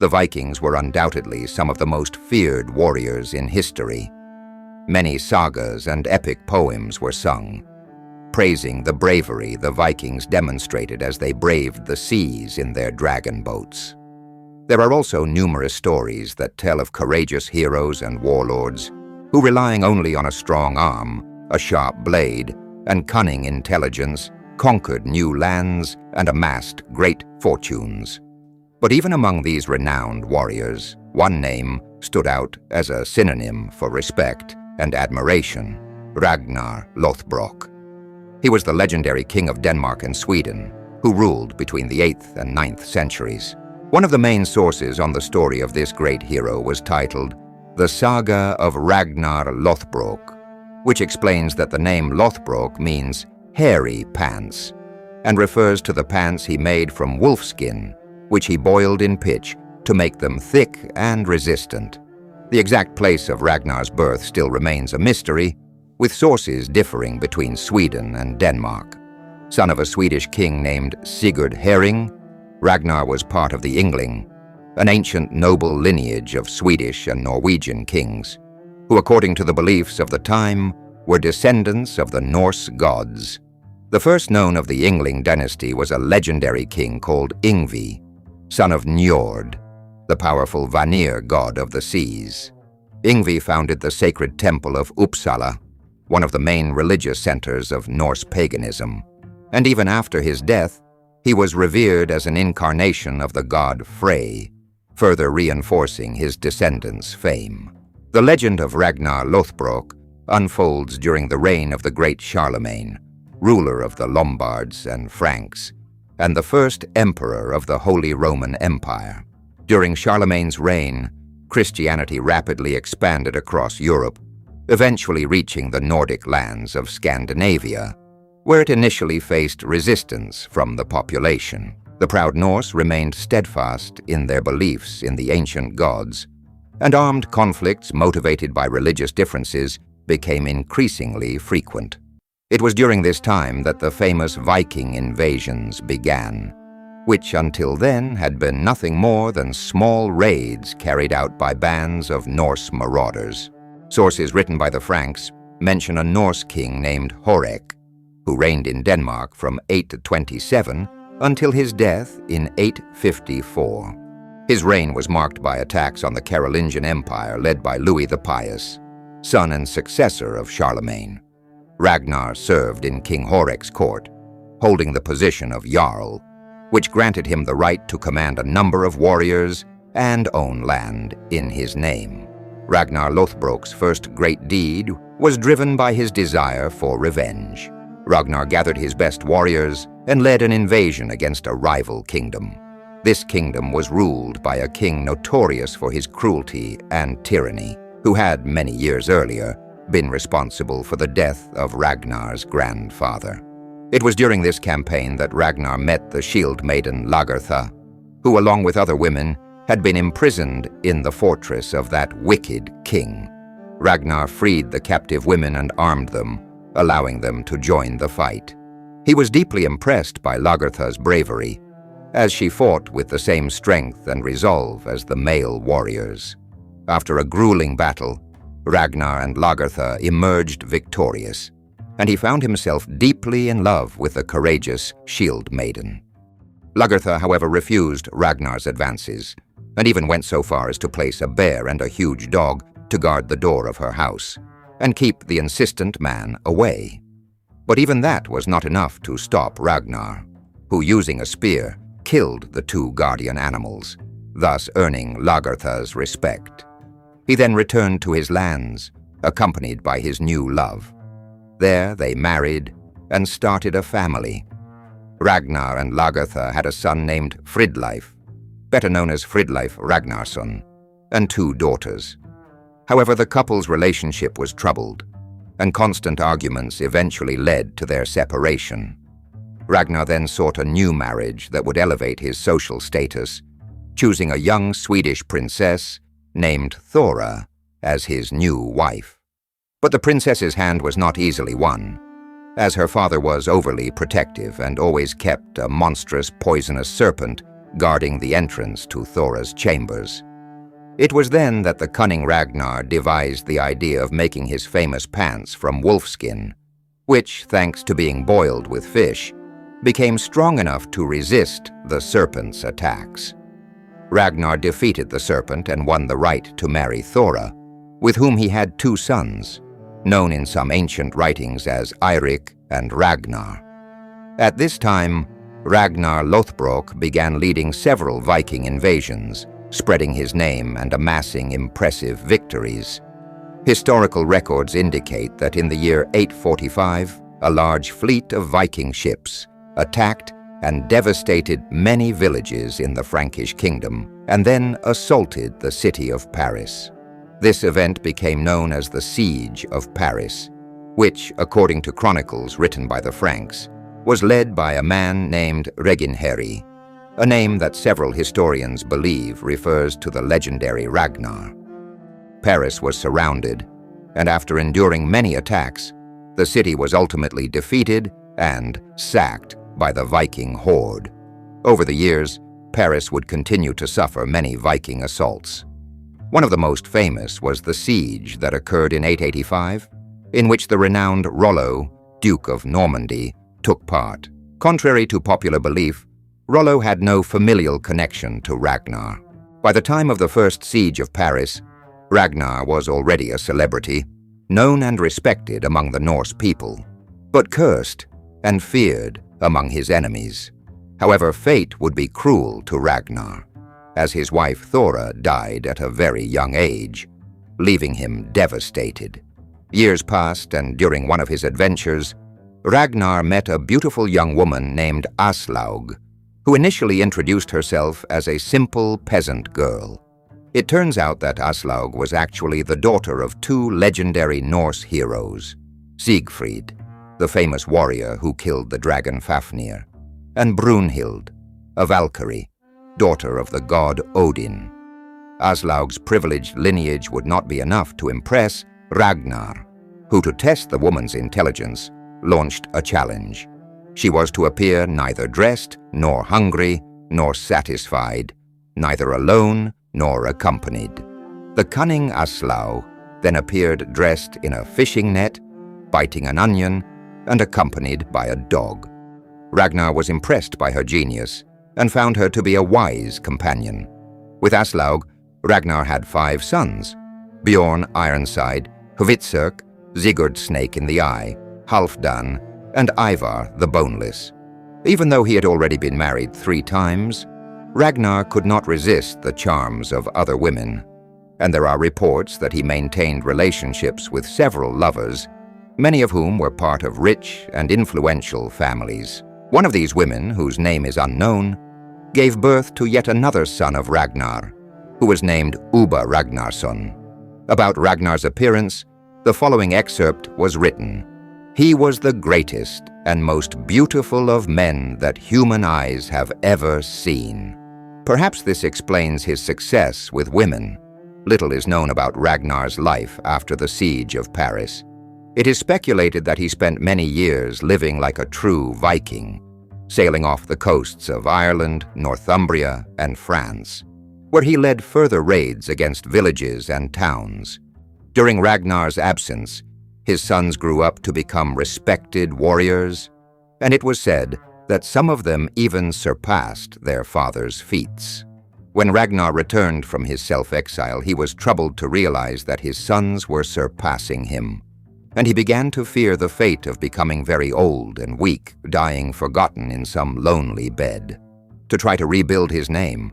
The Vikings were undoubtedly some of the most feared warriors in history. Many sagas and epic poems were sung, praising the bravery the Vikings demonstrated as they braved the seas in their dragon boats. There are also numerous stories that tell of courageous heroes and warlords who, relying only on a strong arm, a sharp blade, and cunning intelligence, conquered new lands and amassed great fortunes. But even among these renowned warriors, one name stood out as a synonym for respect and admiration: Ragnar Lodbrok. He was the legendary king of Denmark and Sweden, who ruled between the 8th and 9th centuries. One of the main sources on the story of this great hero was titled The Saga of Ragnar Lodbrok, which explains that the name Lodbrok means hairy pants, and refers to the pants he made from wolfskin, which he boiled in pitch to make them thick and resistant. The exact place of Ragnar's birth still remains a mystery, with sources differing between Sweden and Denmark. Son of a Swedish king named Sigurd Herring, Ragnar was part of the Yngling, an ancient noble lineage of Swedish and Norwegian kings, who, according to the beliefs of the time, were descendants of the Norse gods. The first known of the Yngling dynasty was a legendary king called Yngvi, son of Njord, the powerful Vanir god of the seas. Yngvi founded the sacred temple of Uppsala, one of the main religious centers of Norse paganism, and even after his death, he was revered as an incarnation of the god Frey, further reinforcing his descendants' fame. The legend of Ragnar Lodbrok unfolds during the reign of the great Charlemagne, ruler of the Lombards and Franks, and the first emperor of the Holy Roman Empire. During Charlemagne's reign, Christianity rapidly expanded across Europe, eventually reaching the Nordic lands of Scandinavia, where it initially faced resistance from the population. The proud Norse remained steadfast in their beliefs in the ancient gods, and armed conflicts motivated by religious differences became increasingly frequent. It was during this time that the famous Viking invasions began, which until then had been nothing more than small raids carried out by bands of Norse marauders. Sources written by the Franks mention a Norse king named Horek, who reigned in Denmark from 827 until his death in 854. His reign was marked by attacks on the Carolingian Empire led by Louis the Pious, son and successor of Charlemagne. Ragnar served in King Horek's court, holding the position of Jarl, which granted him the right to command a number of warriors and own land in his name. Ragnar Lodbrok's first great deed was driven by his desire for revenge. Ragnar gathered his best warriors and led an invasion against a rival kingdom. This kingdom was ruled by a king notorious for his cruelty and tyranny, who had, many years earlier, been responsible for the death of Ragnar's grandfather. It was during this campaign that Ragnar met the shield maiden Lagertha, who, along with other women, had been imprisoned in the fortress of that wicked king. Ragnar freed the captive women and armed them, allowing them to join the fight. He was deeply impressed by Lagertha's bravery, as she fought with the same strength and resolve as the male warriors. After a grueling battle, Ragnar and Lagertha emerged victorious, and he found himself deeply in love with the courageous shield maiden. Lagertha, however, refused Ragnar's advances, and even went so far as to place a bear and a huge dog to guard the door of her house, and keep the insistent man away. But even that was not enough to stop Ragnar, who, using a spear, killed the two guardian animals, thus earning Lagertha's respect. He then returned to his lands, accompanied by his new love. There they married and started a family. Ragnar and Lagertha had a son named Fridleif, better known as Fridleif Ragnarsson, and two daughters. However, the couple's relationship was troubled, and constant arguments eventually led to their separation. Ragnar then sought a new marriage that would elevate his social status, choosing a young Swedish princess named Thora as his new wife. But the princess's hand was not easily won, as her father was overly protective and always kept a monstrous poisonous serpent guarding the entrance to Thora's chambers. It was then that the cunning Ragnar devised the idea of making his famous pants from wolfskin, which, thanks to being boiled with fish, became strong enough to resist the serpent's attacks. Ragnar defeated the serpent and won the right to marry Thora, with whom he had 2 sons, known in some ancient writings as Eirik and Ragnar. At this time, Ragnar Lodbrok began leading several Viking invasions, spreading his name and amassing impressive victories. Historical records indicate that in the year 845, a large fleet of Viking ships attacked and devastated many villages in the Frankish kingdom, and then assaulted the city of Paris. This event became known as the Siege of Paris, which, according to chronicles written by the Franks, was led by a man named Ragnar, a name that several historians believe refers to the legendary Ragnar. Paris was surrounded, and after enduring many attacks, the city was ultimately defeated and sacked by the Viking horde. Over the years, Paris would continue to suffer many Viking assaults. One of the most famous was the siege that occurred in 885, in which the renowned Rollo, Duke of Normandy, took part. Contrary to popular belief, Rollo had no familial connection to Ragnar. By the time of the first siege of Paris, Ragnar was already a celebrity, known and respected among the Norse people, but cursed and feared among his enemies. However, fate would be cruel to Ragnar, as his wife Thora died at a very young age, leaving him devastated. Years passed, and during one of his adventures, Ragnar met a beautiful young woman named Aslaug, who initially introduced herself as a simple peasant girl. It turns out that Aslaug was actually the daughter of 2 legendary Norse heroes, Siegfried, the famous warrior who killed the dragon Fafnir, and Brunhild, a Valkyrie, daughter of the god Odin. Aslaug's privileged lineage would not be enough to impress Ragnar, who, to test the woman's intelligence, launched a challenge. She was to appear neither dressed, nor hungry, nor satisfied, neither alone nor accompanied. The cunning Aslaug then appeared dressed in a fishing net, biting an onion, and accompanied by a dog. Ragnar was impressed by her genius and found her to be a wise companion. With Aslaug, Ragnar had 5 sons: Bjorn Ironside, Hvitserk, Sigurd Snake in the Eye, Halfdan, and Ivar the Boneless. Even though he had already been married 3 times, Ragnar could not resist the charms of other women, and there are reports that he maintained relationships with several lovers, many of whom were part of rich and influential families. One of these women, whose name is unknown, gave birth to yet another son of Ragnar, who was named Ubba Ragnarsson. About Ragnar's appearance, the following excerpt was written: "He was the greatest and most beautiful of men that human eyes have ever seen." Perhaps this explains his success with women. Little is known about Ragnar's life after the siege of Paris. It is speculated that he spent many years living like a true Viking, sailing off the coasts of Ireland, Northumbria, and France, where he led further raids against villages and towns. During Ragnar's absence, his sons grew up to become respected warriors, and it was said that some of them even surpassed their father's feats. When Ragnar returned from his self-exile, he was troubled to realize that his sons were surpassing him, and he began to fear the fate of becoming very old and weak, dying forgotten in some lonely bed. To try to rebuild his name,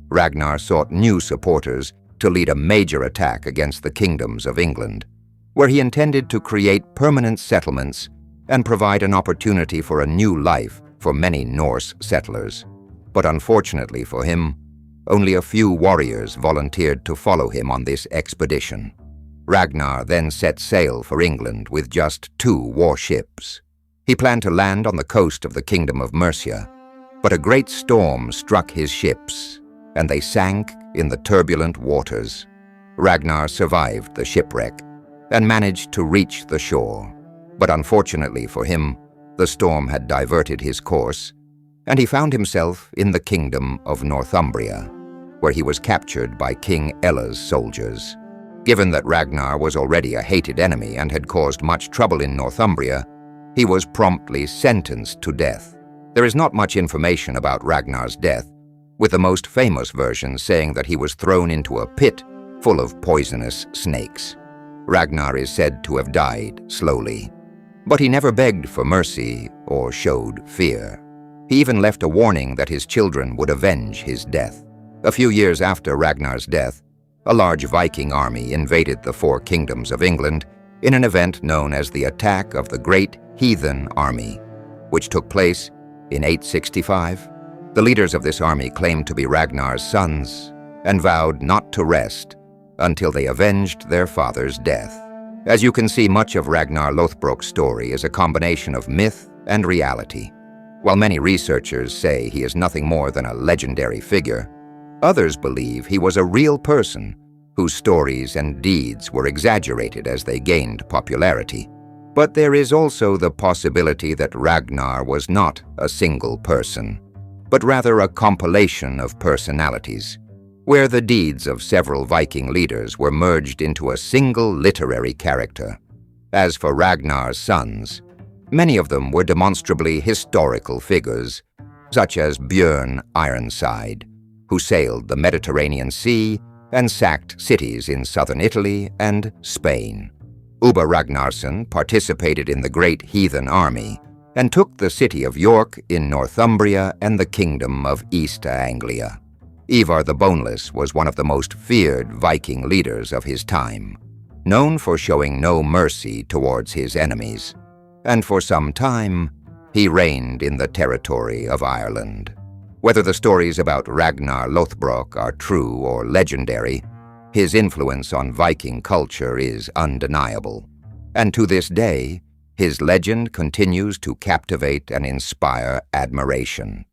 Ragnar sought new supporters to lead a major attack against the kingdoms of England, where he intended to create permanent settlements and provide an opportunity for a new life for many Norse settlers. But unfortunately for him, only a few warriors volunteered to follow him on this expedition. Ragnar then set sail for England with just 2 warships. He planned to land on the coast of the Kingdom of Mercia, but a great storm struck his ships, and they sank in the turbulent waters. Ragnar survived the shipwreck and managed to reach the shore, but unfortunately for him, the storm had diverted his course, and he found himself in the kingdom of Northumbria, where he was captured by King Ella's soldiers. Given that Ragnar was already a hated enemy and had caused much trouble in Northumbria, he was promptly sentenced to death. There is not much information about Ragnar's death, with the most famous version saying that he was thrown into a pit full of poisonous snakes. Ragnar is said to have died slowly, but he never begged for mercy or showed fear. He even left a warning that his children would avenge his death. A few years after Ragnar's death, a large Viking army invaded the four kingdoms of England in an event known as the Attack of the Great Heathen Army, which took place in 865. The leaders of this army claimed to be Ragnar's sons and vowed not to rest until they avenged their father's death. As you can see, much of Ragnar Lodbrok's story is a combination of myth and reality. While many researchers say he is nothing more than a legendary figure, others believe he was a real person whose stories and deeds were exaggerated as they gained popularity. But there is also the possibility that Ragnar was not a single person, but rather a compilation of personalities, where the deeds of several Viking leaders were merged into a single literary character. As for Ragnar's sons, many of them were demonstrably historical figures, such as Björn Ironside, who sailed the Mediterranean Sea and sacked cities in southern Italy and Spain. Ubba Ragnarsson participated in the Great Heathen Army and took the city of York in Northumbria and the kingdom of East Anglia. Ivar the Boneless was one of the most feared Viking leaders of his time, known for showing no mercy towards his enemies, and for some time he reigned in the territory of Ireland. Whether the stories about Ragnar Lodbrok are true or legendary, his influence on Viking culture is undeniable, and to this day, his legend continues to captivate and inspire admiration.